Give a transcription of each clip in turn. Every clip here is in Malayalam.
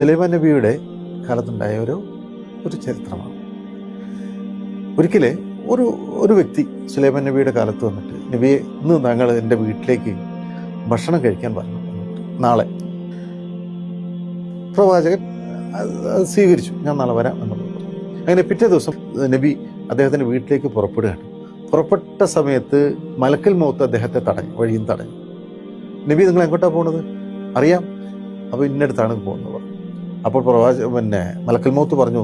സുലൈമാൻ നബിയുടെ കാലത്തുണ്ടായ ഒരു ചരിത്രമാണ്. ഒരിക്കലെ ഒരു വ്യക്തി സുലൈമാൻ നബിയുടെ കാലത്ത് വന്നിട്ട്, നബിയെ, ഇന്ന് ഞങ്ങൾ എൻ്റെ വീട്ടിലേക്ക് ഭക്ഷണം കഴിക്കാൻ പറഞ്ഞു, നാളെ. പ്രവാചകൻ അത് സ്വീകരിച്ചു, ഞാൻ നാളെ വരാം എന്നുള്ളത്. അങ്ങനെ പിറ്റേ ദിവസം നബി അദ്ദേഹത്തിൻ്റെ വീട്ടിലേക്ക് പുറപ്പെടുകയാണ്. പുറപ്പെട്ട സമയത്ത് മലക്കൽ മൗത്ത് അദ്ദേഹത്തെ തടഞ്ഞു, വഴിയും തടഞ്ഞു. നബി, നിങ്ങൾ എങ്ങോട്ടാണ് പോകുന്നത്? അറിയാം, അപ്പോൾ ഇന്നടുത്താണ് പോകുന്നത്. അപ്പോൾ മലക്കൽ മൗത്ത് പറഞ്ഞു,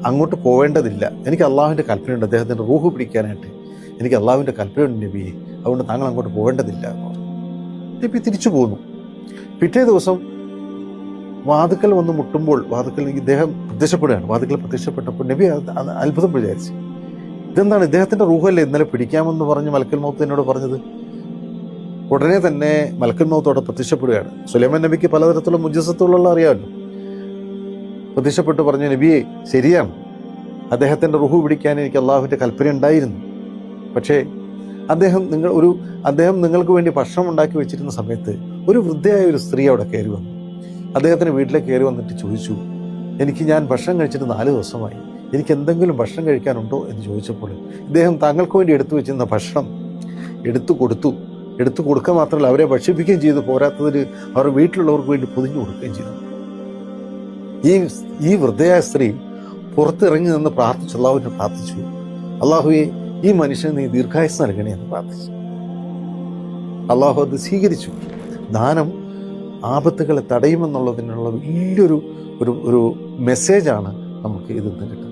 അങ്ങോട്ട് പോവേണ്ടതില്ല, എനിക്ക് അള്ളാഹുവിൻ്റെ കൽപ്പനയുണ്ട്, അദ്ദേഹത്തിൻ്റെ റൂഹ് പിടിക്കാനായിട്ട് എനിക്ക് അള്ളാഹുവിൻ്റെ കൽപ്പനയുണ്ട് നബിയെ, അതുകൊണ്ട് താങ്കൾ അങ്ങോട്ട് പോവേണ്ടതില്ല എന്ന് പറഞ്ഞു. നബി തിരിച്ചു പോന്നു. പിറ്റേ ദിവസം വാതുക്കൽ വന്ന് മുട്ടുമ്പോൾ വാതുക്കൽ ഇദ്ദേഹം പ്രത്യക്ഷപ്പെടുകയാണ്. വാതുക്കൽ പ്രത്യക്ഷപ്പെട്ടപ്പോൾ നബി അത്ഭുതം വിചാരിച്ചു, ഇതെന്താണ്, ഇദ്ദേഹത്തിൻ്റെ റൂഹല്ലേ ഇന്നലെ പിടിക്കാമെന്ന് പറഞ്ഞ് മലക്കൽ മൗത്ത് എന്നോട് പറഞ്ഞത്. ഉടനെ തന്നെ മലക്കൽ മൗത്തോടെ പ്രത്യക്ഷപ്പെടുകയാണ്. സുലൈമാൻ നബിക്ക് പലതരത്തിലുള്ള മുജസ്സത്തുള്ള അറിയാമല്ലോ. പ്രത്യക്ഷപ്പെട്ട് പറഞ്ഞു, നബിയെ, ശരിയാണ്, അദ്ദേഹത്തിൻ്റെ റുഹു പിടിക്കാൻ എനിക്ക് അള്ളാഹുവിൻ്റെ കൽപ്പന ഉണ്ടായിരുന്നു. പക്ഷേ അദ്ദേഹം നിങ്ങൾക്ക് വേണ്ടി ഭക്ഷണം ഉണ്ടാക്കി വെച്ചിരുന്ന സമയത്ത് ഒരു വൃദ്ധയായ ഒരു സ്ത്രീ അവിടെ കയറി വന്നു. അദ്ദേഹത്തിൻ്റെ വീട്ടിലേക്ക് കയറി വന്നിട്ട് ചോദിച്ചു, ഞാൻ ഭക്ഷണം കഴിച്ചിട്ട് 4 ദിവസമായി, എനിക്ക് എന്തെങ്കിലും ഭക്ഷണം കഴിക്കാനുണ്ടോ എന്ന് ചോദിച്ചപ്പോൾ ഇദ്ദേഹം താങ്കൾക്ക് വേണ്ടി എടുത്തു വെച്ചിരുന്ന ഭക്ഷണം എടുത്തു കൊടുക്കുക മാത്രമല്ല, അവരെ ഭക്ഷിപ്പിക്കുകയും ചെയ്തു. പോരാത്തതിന് അവരുടെ വീട്ടിലുള്ളവർക്ക് വേണ്ടി പൊതിഞ്ഞു കൊടുക്കുകയും ചെയ്തു. ഈ വൃദ്ധയായ സ്ത്രീ പുറത്തിറങ്ങി നിന്ന് പ്രാർത്ഥിച്ചു, അള്ളാഹുവിനെ പ്രാർത്ഥിച്ചു, അള്ളാഹുവെ, ഈ മനുഷ്യന് നീ ദീർഘായുസ് നൽകണേ എന്ന് പ്രാർത്ഥിച്ചു. അള്ളാഹു അത് സ്വീകരിച്ചു. ദാനം ആപത്തുകളെ തടയുമെന്നുള്ളതിനുള്ള വലിയൊരു മെസ്സേജാണ് നമുക്ക് ഇതിൽ നിന്ന് കിട്ടുന്നത്.